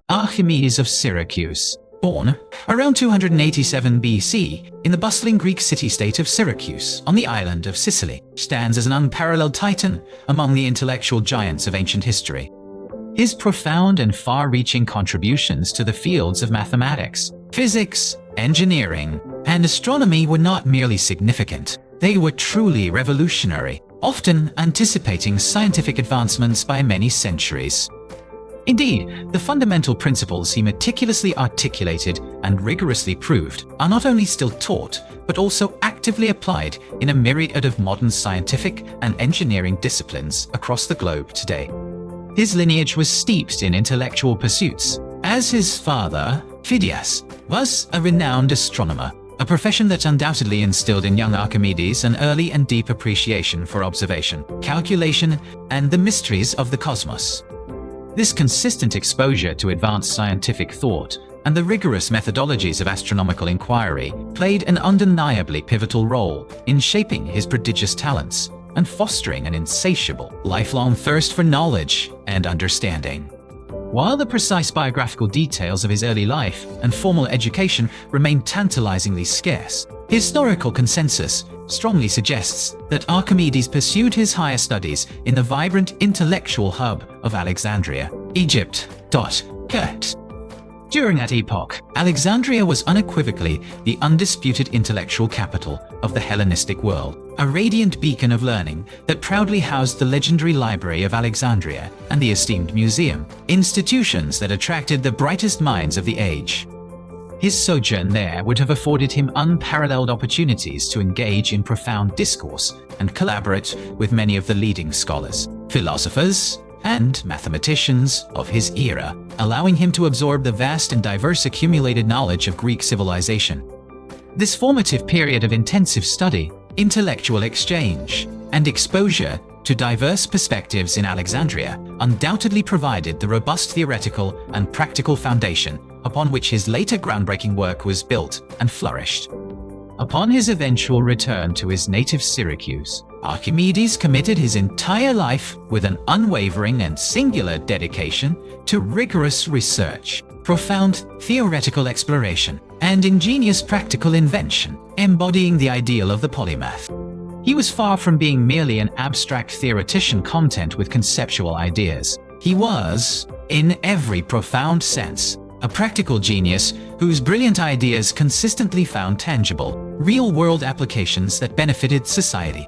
Archimedes of Syracuse, born around 287 BC in the bustling Greek city-state of Syracuse on the island of Sicily, stands as an unparalleled titan among the intellectual giants of ancient history. His profound and far-reaching contributions to the fields of mathematics, physics, engineering, and astronomy were not merely significant. They were truly revolutionary, often anticipating scientific advancements by many centuries. Indeed, the fundamental principles he meticulously articulated and rigorously proved are not only still taught, but also actively applied in a myriad of modern scientific and engineering disciplines across the globe today. His lineage was steeped in intellectual pursuits, as his father, Phidias, was a renowned astronomer, a profession that undoubtedly instilled in young Archimedes an early and deep appreciation for observation, calculation, and the mysteries of the cosmos. This consistent exposure to advanced scientific thought and the rigorous methodologies of astronomical inquiry played an undeniably pivotal role in shaping his prodigious talents and fostering an insatiable, lifelong thirst for knowledge and understanding. While the precise biographical details of his early life and formal education remain tantalizingly scarce, historical consensus strongly suggests that Archimedes pursued his higher studies in the vibrant intellectual hub of Alexandria, Egypt. During that epoch, Alexandria was unequivocally the undisputed intellectual capital of the Hellenistic world, a radiant beacon of learning that proudly housed the legendary Library of Alexandria and the esteemed museum, institutions that attracted the brightest minds of the age. His sojourn there would have afforded him unparalleled opportunities to engage in profound discourse and collaborate with many of the leading scholars, philosophers, and mathematicians of his era, allowing him to absorb the vast and diverse accumulated knowledge of Greek civilization. This formative period of intensive study, intellectual exchange, and exposure to diverse perspectives in Alexandria undoubtedly provided the robust theoretical and practical foundation upon which his later groundbreaking work was built and flourished. Upon his eventual return to his native Syracuse, Archimedes committed his entire life with an unwavering and singular dedication to rigorous research, profound theoretical exploration, and ingenious practical invention, embodying the ideal of the polymath. He was far from being merely an abstract theoretician content with conceptual ideas. He was, in every profound sense, a practical genius whose brilliant ideas consistently found tangible, real-world applications that benefited society.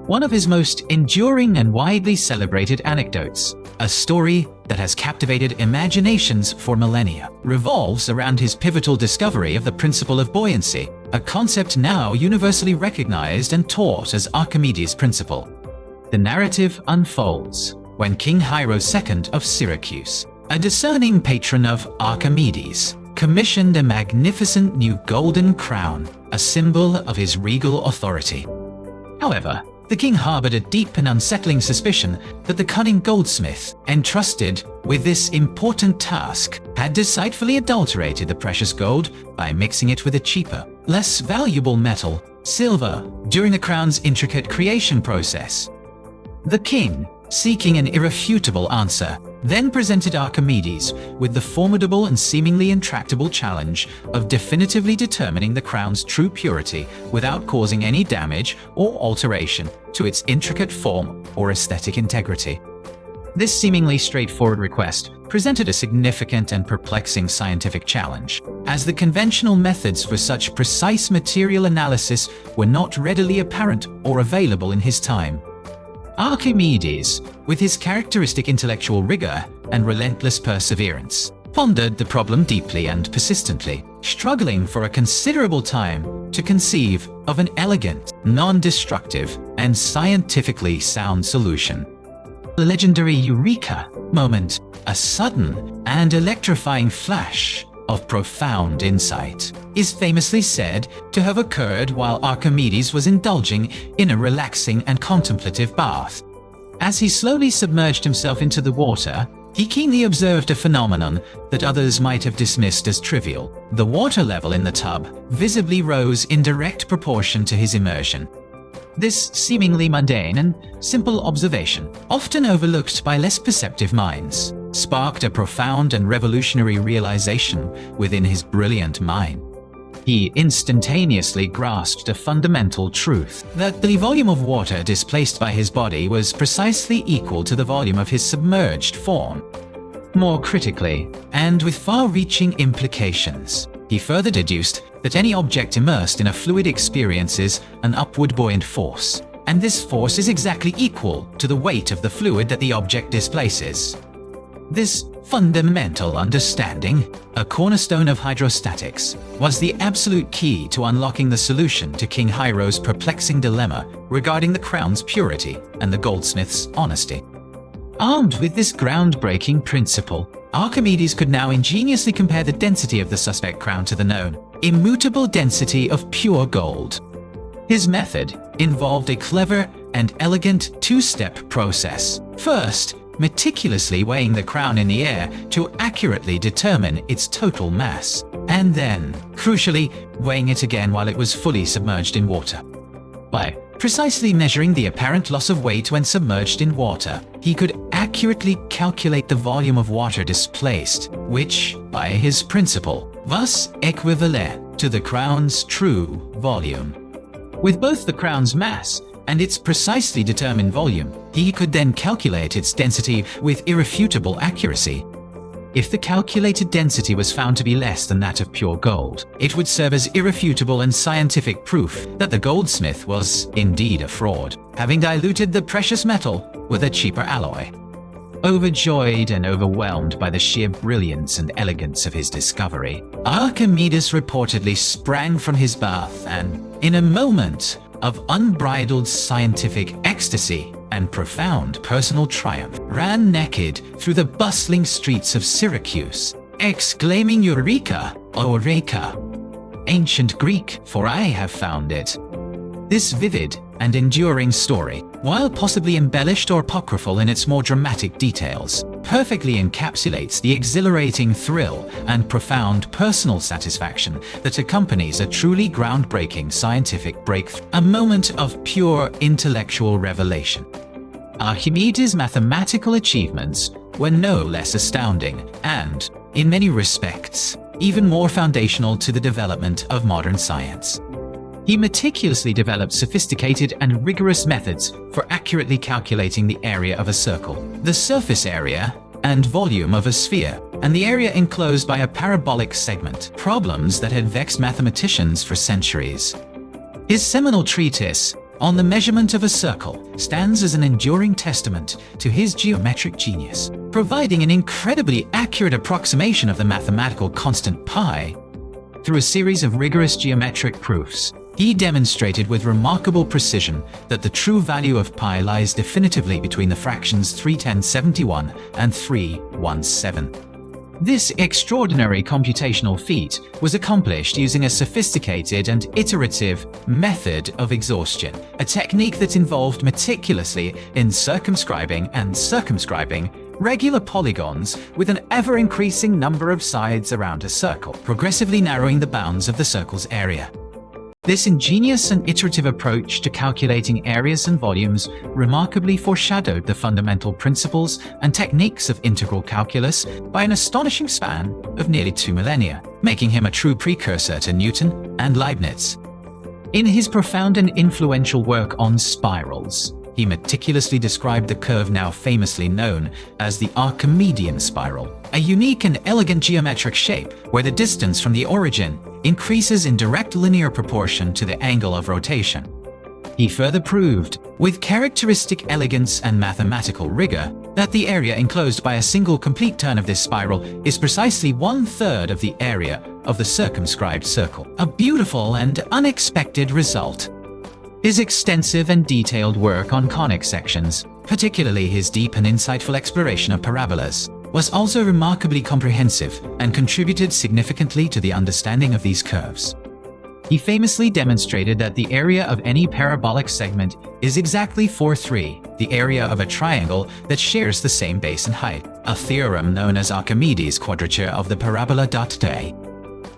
One of his most enduring and widely celebrated anecdotes, a story that has captivated imaginations for millennia, revolves around his pivotal discovery of the principle of buoyancy, a concept now universally recognized and taught as Archimedes' principle. The narrative unfolds when King Hiero II of Syracuse, a discerning patron of Archimedes, commissioned a magnificent new golden crown, a symbol of his regal authority. However, the king harbored a deep and unsettling suspicion that the cunning goldsmith, entrusted with this important task, had deceitfully adulterated the precious gold by mixing it with a cheaper, less valuable metal, silver, during the crown's intricate creation process. The king, seeking an irrefutable answer, then presented Archimedes with the formidable and seemingly intractable challenge of definitively determining the crown's true purity without causing any damage or alteration to its intricate form or aesthetic integrity. This seemingly straightforward request presented a significant and perplexing scientific challenge, as the conventional methods for such precise material analysis were not readily apparent or available in his time. Archimedes, with his characteristic intellectual rigor and relentless perseverance, pondered the problem deeply and persistently, struggling for a considerable time to conceive of an elegant, non-destructive, and scientifically sound solution. The legendary Eureka moment, a sudden and electrifying flash of profound insight, is famously said to have occurred while Archimedes was indulging in a relaxing and contemplative bath. As he slowly submerged himself into the water, he keenly observed a phenomenon that others might have dismissed as trivial. The water level in the tub visibly rose in direct proportion to his immersion. This seemingly mundane and simple observation, often overlooked by less perceptive minds, sparked a profound and revolutionary realization within his brilliant mind. He instantaneously grasped a fundamental truth, that the volume of water displaced by his body was precisely equal to the volume of his submerged form. More critically, and with far-reaching implications, he further deduced that any object immersed in a fluid experiences an upward buoyant force, and this force is exactly equal to the weight of the fluid that the object displaces. This fundamental understanding, a cornerstone of hydrostatics, was the absolute key to unlocking the solution to King Hiero's perplexing dilemma regarding the crown's purity and the goldsmith's honesty. Armed with this groundbreaking principle, Archimedes could now ingeniously compare the density of the suspect crown to the known, immutable density of pure gold. His method involved a clever and elegant two-step process. First, meticulously weighing the crown in the air to accurately determine its total mass, and then, crucially, weighing it again while it was fully submerged in water. By precisely measuring the apparent loss of weight when submerged in water, he could accurately calculate the volume of water displaced, which, by his principle, was equivalent to the crown's true volume. With both the crown's mass and its precisely determined volume, he could then calculate its density with irrefutable accuracy. If the calculated density was found to be less than that of pure gold, it would serve as irrefutable and scientific proof that the goldsmith was indeed a fraud, having diluted the precious metal with a cheaper alloy. Overjoyed and overwhelmed by the sheer brilliance and elegance of his discovery, Archimedes reportedly sprang from his bath and, in a moment of unbridled scientific ecstasy and profound personal triumph, ran naked through the bustling streets of Syracuse, exclaiming Eureka, Eureka, ancient Greek, for I have found it. This vivid and enduring story, while possibly embellished or apocryphal in its more dramatic details, perfectly encapsulates the exhilarating thrill and profound personal satisfaction that accompanies a truly groundbreaking scientific breakthrough, a moment of pure intellectual revelation. Archimedes' mathematical achievements were no less astounding and, in many respects, even more foundational to the development of modern science. He meticulously developed sophisticated and rigorous methods for accurately calculating the area of a circle, the surface area and volume of a sphere, and the area enclosed by a parabolic segment, problems that had vexed mathematicians for centuries. His seminal treatise on the measurement of a circle stands as an enduring testament to his geometric genius, providing an incredibly accurate approximation of the mathematical constant pi. Through a series of rigorous geometric proofs, he demonstrated with remarkable precision that the true value of pi lies definitively between the fractions 3/1071 and 3/17. This extraordinary computational feat was accomplished using a sophisticated and iterative method of exhaustion, a technique that involved meticulously circumscribing regular polygons with an ever-increasing number of sides around a circle, progressively narrowing the bounds of the circle's area. This ingenious and iterative approach to calculating areas and volumes remarkably foreshadowed the fundamental principles and techniques of integral calculus by an astonishing span of nearly 2 millennia, making him a true precursor to Newton and Leibniz. In his profound and influential work on spirals, he meticulously described the curve now famously known as the Archimedean spiral, a unique and elegant geometric shape where the distance from the origin increases in direct linear proportion to the angle of rotation. He further proved, with characteristic elegance and mathematical rigor, that the area enclosed by a single complete turn of this spiral is precisely 1/3 of the area of the circumscribed circle, a beautiful and unexpected result. His extensive and detailed work on conic sections, particularly his deep and insightful exploration of parabolas, was also remarkably comprehensive and contributed significantly to the understanding of these curves. He famously demonstrated that the area of any parabolic segment is exactly 4/3 the area of a triangle that shares the same base and height, a theorem known as Archimedes' quadrature of the parabola.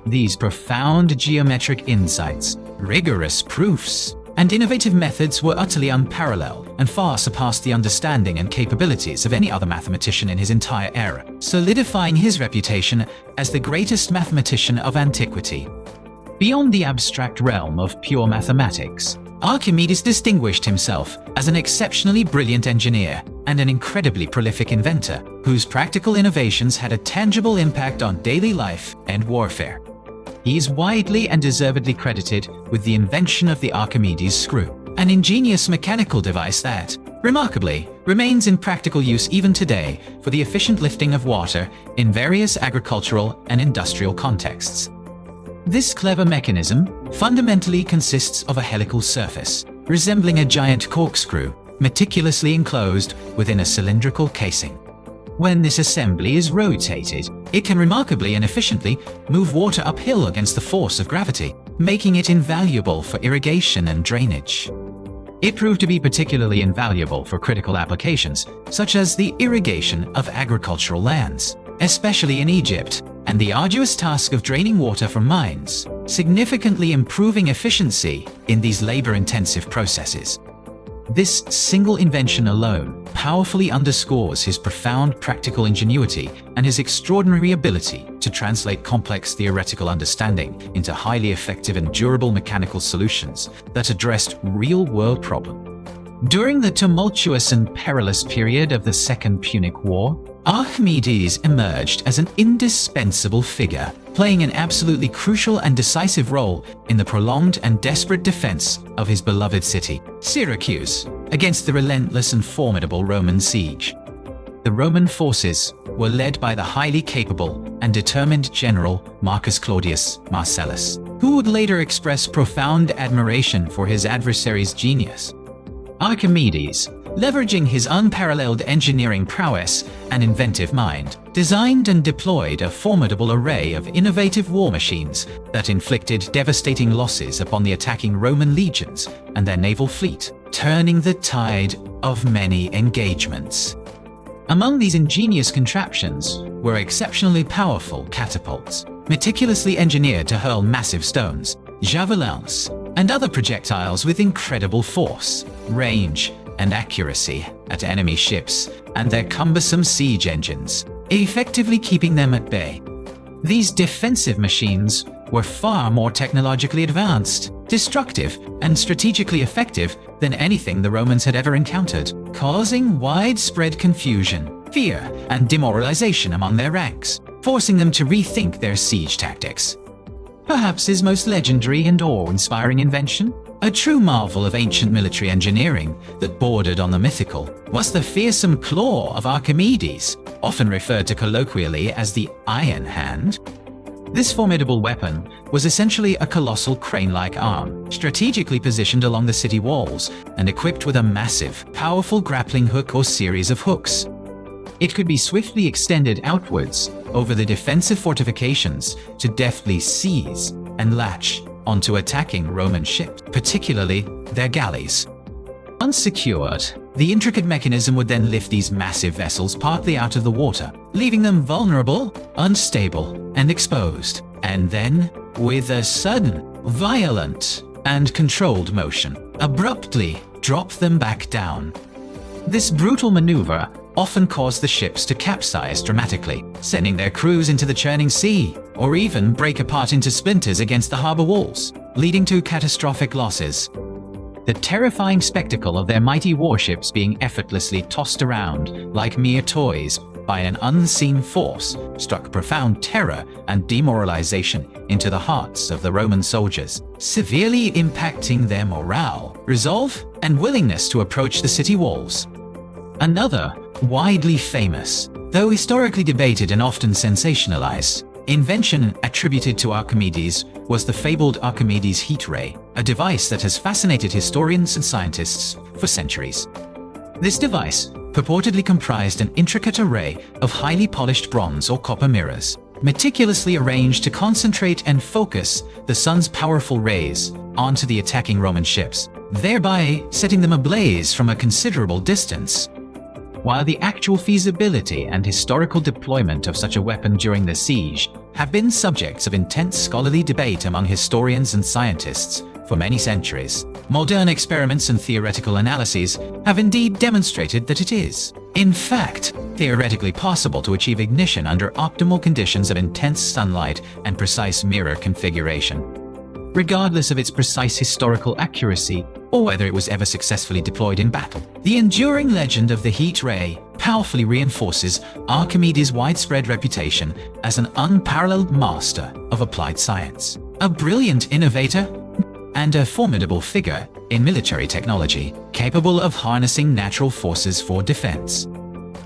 These profound geometric insights, rigorous proofs, and innovative methods were utterly unparalleled and far surpassed the understanding and capabilities of any other mathematician in his entire era, solidifying his reputation as the greatest mathematician of antiquity. Beyond the abstract realm of pure mathematics, Archimedes distinguished himself as an exceptionally brilliant engineer and an incredibly prolific inventor, whose practical innovations had a tangible impact on daily life and warfare. He is widely and deservedly credited with the invention of the Archimedes screw, an ingenious mechanical device that, remarkably, remains in practical use even today for the efficient lifting of water in various agricultural and industrial contexts. This clever mechanism fundamentally consists of a helical surface, resembling a giant corkscrew, meticulously enclosed within a cylindrical casing. When this assembly is rotated, it can remarkably and efficiently move water uphill against the force of gravity, making it invaluable for irrigation and drainage. It proved to be particularly invaluable for critical applications, such as the irrigation of agricultural lands, especially in Egypt, and the arduous task of draining water from mines, significantly improving efficiency in these labor-intensive processes. This single invention alone powerfully underscores his profound practical ingenuity and his extraordinary ability to translate complex theoretical understanding into highly effective and durable mechanical solutions that addressed real-world problems. During the tumultuous and perilous period of the Second Punic War, Archimedes emerged as an indispensable figure, playing an absolutely crucial and decisive role in the prolonged and desperate defense of his beloved city, Syracuse, against the relentless and formidable Roman siege. The Roman forces were led by the highly capable and determined general Marcus Claudius Marcellus, who would later express profound admiration for his adversary's genius. Archimedes, leveraging his unparalleled engineering prowess and inventive mind, designed and deployed a formidable array of innovative war machines that inflicted devastating losses upon the attacking Roman legions and their naval fleet, turning the tide of many engagements. Among these ingenious contraptions were exceptionally powerful catapults, meticulously engineered to hurl massive stones, javelins, and other projectiles with incredible force, range, and accuracy at enemy ships and their cumbersome siege engines, effectively keeping them at bay. These defensive machines were far more technologically advanced, destructive, and strategically effective than anything the Romans had ever encountered, causing widespread confusion, fear, and demoralization among their ranks, forcing them to rethink their siege tactics. Perhaps his most legendary and awe-inspiring invention, a true marvel of ancient military engineering that bordered on the mythical, was the fearsome claw of Archimedes, often referred to colloquially as the Iron Hand. This formidable weapon was essentially a colossal crane-like arm, strategically positioned along the city walls and equipped with a massive, powerful grappling hook or series of hooks. It could be swiftly extended outwards over the defensive fortifications to deftly seize and latch onto attacking Roman ships, particularly their galleys. Once secured, the intricate mechanism would then lift these massive vessels partly out of the water, leaving them vulnerable, unstable, and exposed, and then, with a sudden, violent, and controlled motion, abruptly drop them back down. This brutal maneuver often caused the ships to capsize dramatically, sending their crews into the churning sea, or even break apart into splinters against the harbor walls, leading to catastrophic losses. The terrifying spectacle of their mighty warships being effortlessly tossed around like mere toys by an unseen force struck profound terror and demoralization into the hearts of the Roman soldiers, severely impacting their morale, resolve, and willingness to approach the city walls. Another, widely famous, though historically debated and often sensationalized, invention attributed to Archimedes was the fabled Archimedes heat ray, a device that has fascinated historians and scientists for centuries. This device purportedly comprised an intricate array of highly polished bronze or copper mirrors, meticulously arranged to concentrate and focus the sun's powerful rays onto the attacking Roman ships, thereby setting them ablaze from a considerable distance. While the actual feasibility and historical deployment of such a weapon during the siege have been subjects of intense scholarly debate among historians and scientists for many centuries. Modern experiments and theoretical analyses have indeed demonstrated that it is, in fact, theoretically possible to achieve ignition under optimal conditions of intense sunlight and precise mirror configuration. Regardless of its precise historical accuracy or whether it was ever successfully deployed in battle, the enduring legend of the heat ray powerfully reinforces Archimedes' widespread reputation as an unparalleled master of applied science, a brilliant innovator, and a formidable figure in military technology, capable of harnessing natural forces for defense.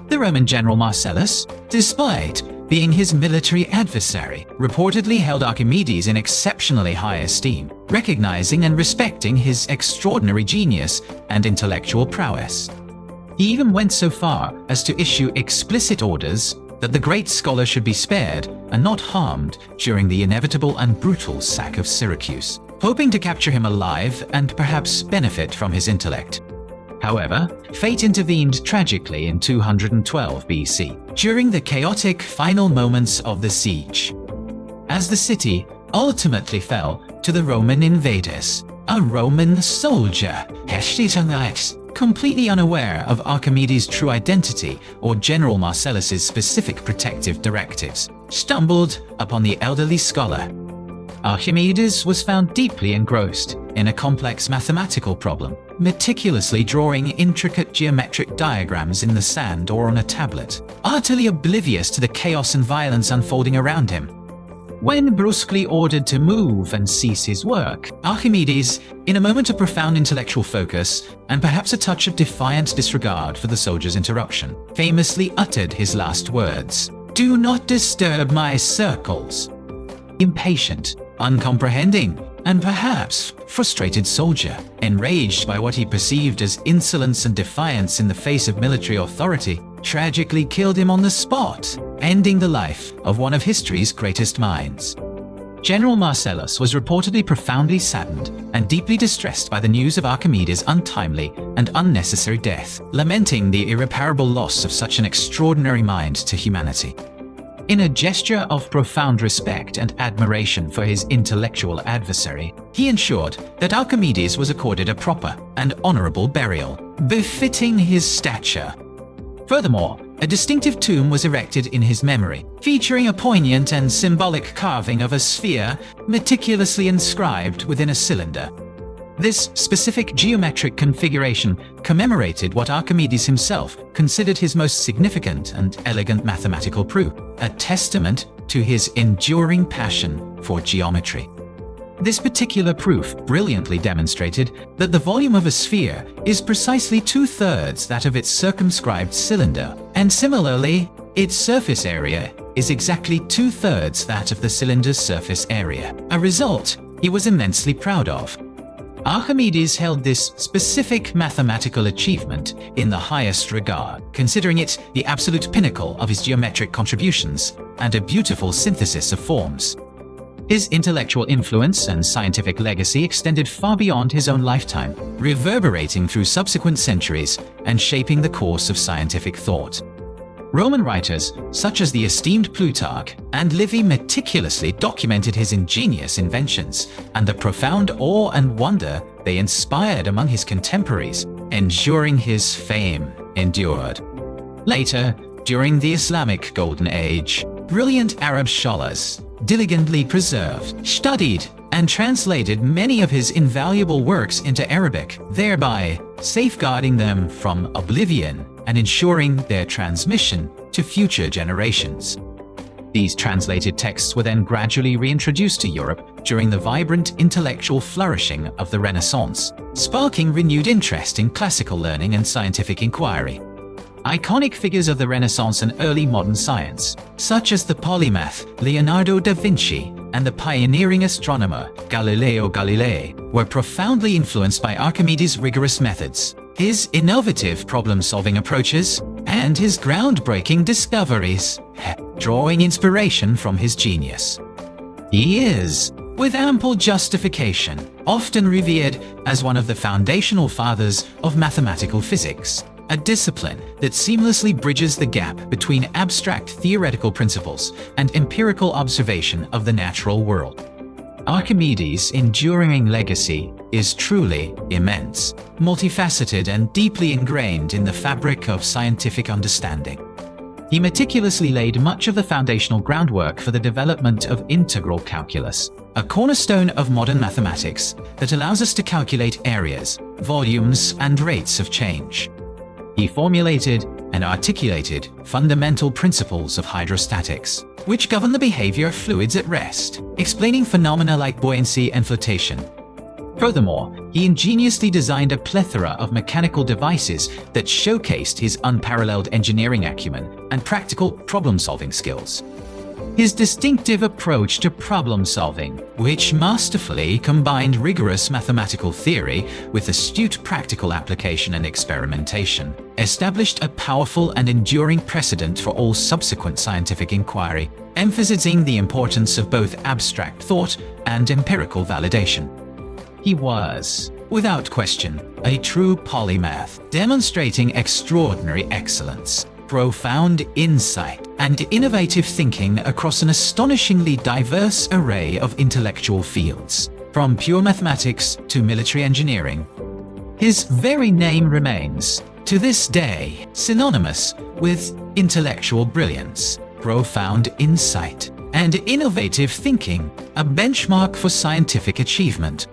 The Roman general Marcellus, despite being his military adversary, reportedly held Archimedes in exceptionally high esteem, recognizing and respecting his extraordinary genius and intellectual prowess. He even went so far as to issue explicit orders that the great scholar should be spared and not harmed during the inevitable and brutal sack of Syracuse, hoping to capture him alive and perhaps benefit from his intellect. However, fate intervened tragically in 212 BC, during the chaotic final moments of the siege, as the city ultimately fell to the Roman invaders. A Roman soldier, completely unaware of Archimedes' true identity or General Marcellus's specific protective directives, stumbled upon the elderly scholar. Archimedes was found deeply engrossed in a complex mathematical problem, meticulously drawing intricate geometric diagrams in the sand or on a tablet, utterly oblivious to the chaos and violence unfolding around him. When brusquely ordered to move and cease his work, Archimedes, in a moment of profound intellectual focus and perhaps a touch of defiant disregard for the soldier's interruption, famously uttered his last words, "Do not disturb my circles." Impatient, uncomprehending, and perhaps frustrated soldier, enraged by what he perceived as insolence and defiance in the face of military authority, tragically killed him on the spot, ending the life of one of history's greatest minds. General Marcellus was reportedly profoundly saddened and deeply distressed by the news of Archimedes' untimely and unnecessary death, lamenting the irreparable loss of such an extraordinary mind to humanity. In a gesture of profound respect and admiration for his intellectual adversary, he ensured that Archimedes was accorded a proper and honorable burial, befitting his stature. Furthermore, a distinctive tomb was erected in his memory, featuring a poignant and symbolic carving of a sphere meticulously inscribed within a cylinder. This specific geometric configuration commemorated what Archimedes himself considered his most significant and elegant mathematical proof, a testament to his enduring passion for geometry. This particular proof brilliantly demonstrated that the volume of a sphere is precisely 2/3 that of its circumscribed cylinder, and similarly, its surface area is exactly 2/3 that of the cylinder's surface area, a result he was immensely proud of. Archimedes held this specific mathematical achievement in the highest regard, considering it the absolute pinnacle of his geometric contributions and a beautiful synthesis of forms. His intellectual influence and scientific legacy extended far beyond his own lifetime, reverberating through subsequent centuries and shaping the course of scientific thought. Roman writers such as the esteemed Plutarch and Livy meticulously documented his ingenious inventions and the profound awe and wonder they inspired among his contemporaries, ensuring his fame endured. Later, during the Islamic Golden Age, brilliant Arab scholars diligently preserved, studied, and translated many of his invaluable works into Arabic, thereby safeguarding them from oblivion and ensuring their transmission to future generations. These translated texts were then gradually reintroduced to Europe during the vibrant intellectual flourishing of the Renaissance, sparking renewed interest in classical learning and scientific inquiry. Iconic figures of the Renaissance and early modern science, such as the polymath Leonardo da Vinci and the pioneering astronomer Galileo Galilei, were profoundly influenced by Archimedes' rigorous methods, his innovative problem-solving approaches, and his groundbreaking discoveries, drawing inspiration from his genius. He is, with ample justification, often revered as one of the foundational fathers of mathematical physics, a discipline that seamlessly bridges the gap between abstract theoretical principles and empirical observation of the natural world. Archimedes' enduring legacy is truly immense, multifaceted and deeply ingrained in the fabric of scientific understanding. He meticulously laid much of the foundational groundwork for the development of integral calculus, a cornerstone of modern mathematics that allows us to calculate areas, volumes, and rates of change. He formulated and articulated fundamental principles of hydrostatics, which govern the behavior of fluids at rest, explaining phenomena like buoyancy and flotation. Furthermore, he ingeniously designed a plethora of mechanical devices that showcased his unparalleled engineering acumen and practical problem-solving skills. His distinctive approach to problem-solving, which masterfully combined rigorous mathematical theory with astute practical application and experimentation, established a powerful and enduring precedent for all subsequent scientific inquiry, emphasizing the importance of both abstract thought and empirical validation. He was, without question, a true polymath, demonstrating extraordinary excellence, profound insight, and innovative thinking across an astonishingly diverse array of intellectual fields, from pure mathematics to military engineering. His very name remains, to this day, synonymous with intellectual brilliance, profound insight, and innovative thinking, a benchmark for scientific achievement.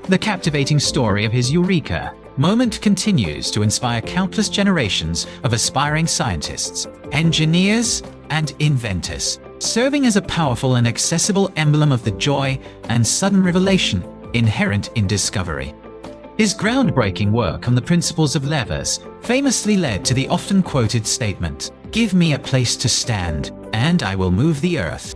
The captivating story of his Eureka moment continues to inspire countless generations of aspiring scientists, engineers, and inventors, serving as a powerful and accessible emblem of the joy and sudden revelation inherent in discovery. His groundbreaking work on the principles of levers famously led to the often quoted statement, "Give me a place to stand, and I will move the earth."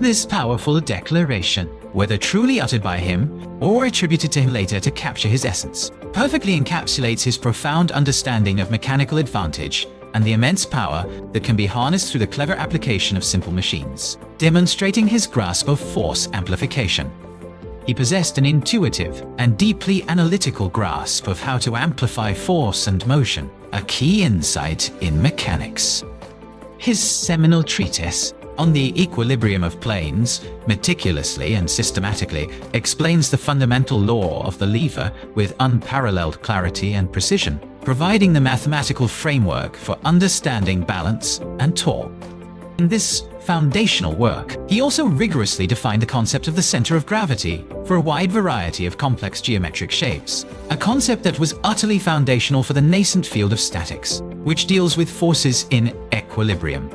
This powerful declaration, whether truly uttered by him or attributed to him later to capture his essence, perfectly encapsulates his profound understanding of mechanical advantage and the immense power that can be harnessed through the clever application of simple machines, demonstrating his grasp of force amplification. He possessed an intuitive and deeply analytical grasp of how to amplify force and motion, a key insight in mechanics. His seminal treatise on the equilibrium of planes meticulously and systematically explains the fundamental law of the lever with unparalleled clarity and precision, providing the mathematical framework for understanding balance and torque. In this foundational work, he also rigorously defined the concept of the center of gravity for a wide variety of complex geometric shapes, a concept that was utterly foundational for the nascent field of statics, which deals with forces in equilibrium.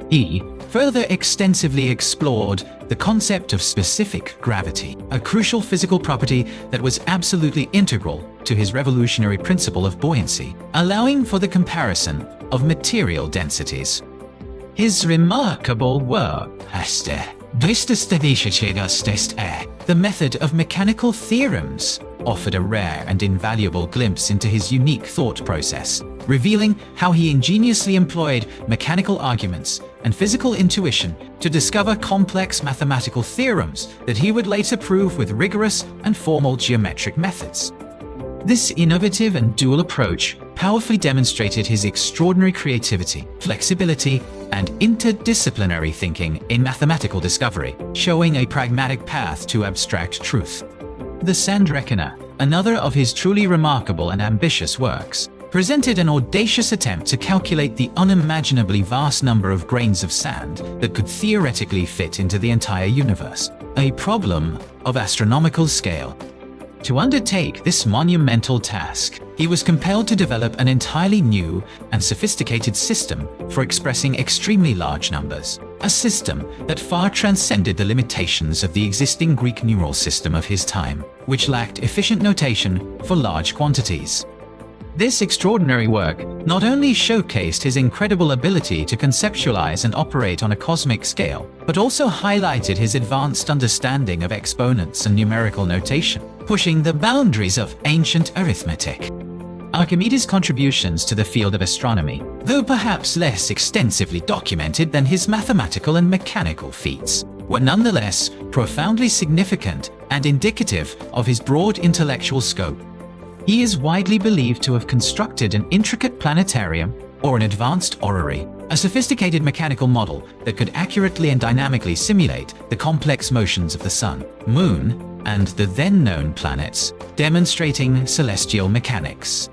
He further extensively explored the concept of specific gravity, a crucial physical property that was absolutely integral to his revolutionary principle of buoyancy, allowing for the comparison of material densities. His remarkable work, The Method of Mechanical Theorems, offered a rare and invaluable glimpse into his unique thought process, revealing how he ingeniously employed mechanical arguments and physical intuition to discover complex mathematical theorems that he would later prove with rigorous and formal geometric methods. This innovative and dual approach powerfully demonstrated his extraordinary creativity, flexibility, and interdisciplinary thinking in mathematical discovery, showing a pragmatic path to abstract truth. The Sandrekkener, another of his truly remarkable and ambitious works, presented an audacious attempt to calculate the unimaginably vast number of grains of sand that could theoretically fit into the entire universe, a problem of astronomical scale. To undertake this monumental task, he was compelled to develop an entirely new and sophisticated system for expressing extremely large numbers, a system that far transcended the limitations of the existing Greek numeral system of his time, which lacked efficient notation for large quantities. This extraordinary work not only showcased his incredible ability to conceptualize and operate on a cosmic scale, but also highlighted his advanced understanding of exponents and numerical notation, pushing the boundaries of ancient arithmetic. Archimedes' contributions to the field of astronomy, though perhaps less extensively documented than his mathematical and mechanical feats, were nonetheless profoundly significant and indicative of his broad intellectual scope. He is widely believed to have constructed an intricate planetarium or an advanced orrery, a sophisticated mechanical model that could accurately and dynamically simulate the complex motions of the Sun, Moon, and the then-known planets, demonstrating celestial mechanics.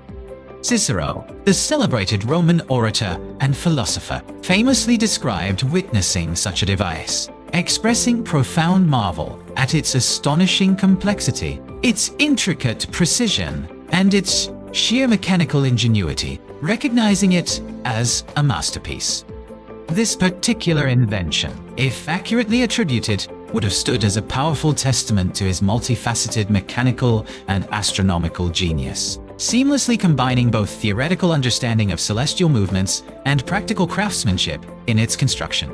Cicero, the celebrated Roman orator and philosopher, famously described witnessing such a device, expressing profound marvel at its astonishing complexity, its intricate precision, and its sheer mechanical ingenuity, recognizing it as a masterpiece. This particular invention, if accurately attributed, would have stood as a powerful testament to his multifaceted mechanical and astronomical genius, seamlessly combining both theoretical understanding of celestial movements and practical craftsmanship in its construction.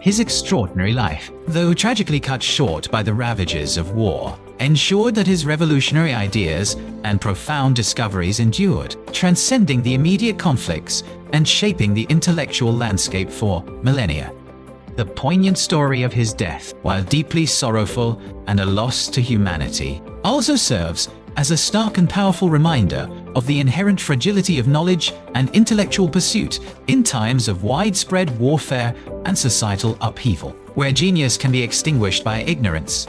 His extraordinary life, though tragically cut short by the ravages of war, ensured that his revolutionary ideas and profound discoveries endured, transcending the immediate conflicts and shaping the intellectual landscape for millennia. The poignant story of his death, while deeply sorrowful and a loss to humanity, also serves as a stark and powerful reminder of the inherent fragility of knowledge and intellectual pursuit in times of widespread warfare and societal upheaval, where genius can be extinguished by ignorance.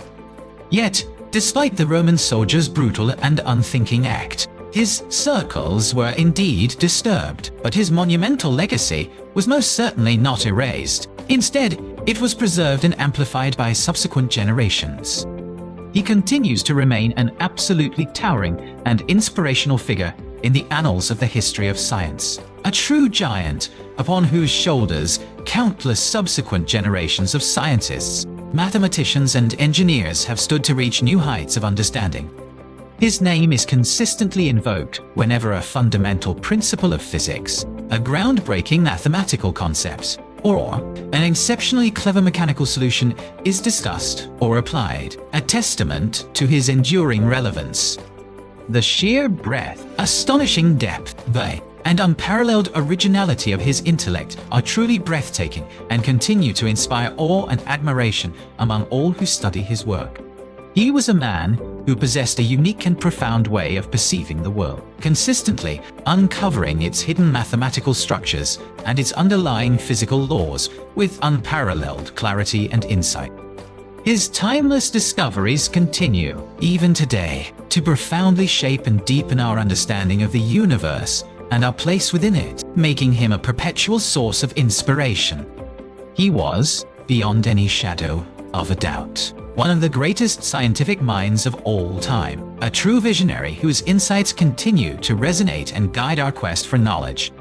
Yet, despite the Roman soldier's brutal and unthinking act, his circles were indeed disturbed, but his monumental legacy was most certainly not erased. Instead, it was preserved and amplified by subsequent generations. He continues to remain an absolutely towering and inspirational figure in the annals of the history of science, a true giant upon whose shoulders countless subsequent generations of scientists, mathematicians, and engineers have stood to reach new heights of understanding. His name is consistently invoked whenever a fundamental principle of physics, a groundbreaking mathematical concept, or an exceptionally clever mechanical solution is discussed or applied, a testament to his enduring relevance. The sheer breadth, astonishing depth, and unparalleled originality of his intellect are truly breathtaking and continue to inspire awe and admiration among all who study his work. He was a man who possessed a unique and profound way of perceiving the world, consistently uncovering its hidden mathematical structures and its underlying physical laws with unparalleled clarity and insight. His timeless discoveries continue, even today, to profoundly shape and deepen our understanding of the universe and our place within it, making him a perpetual source of inspiration. He was, beyond any shadow of a doubt, one of the greatest scientific minds of all time, a true visionary whose insights continue to resonate and guide our quest for knowledge.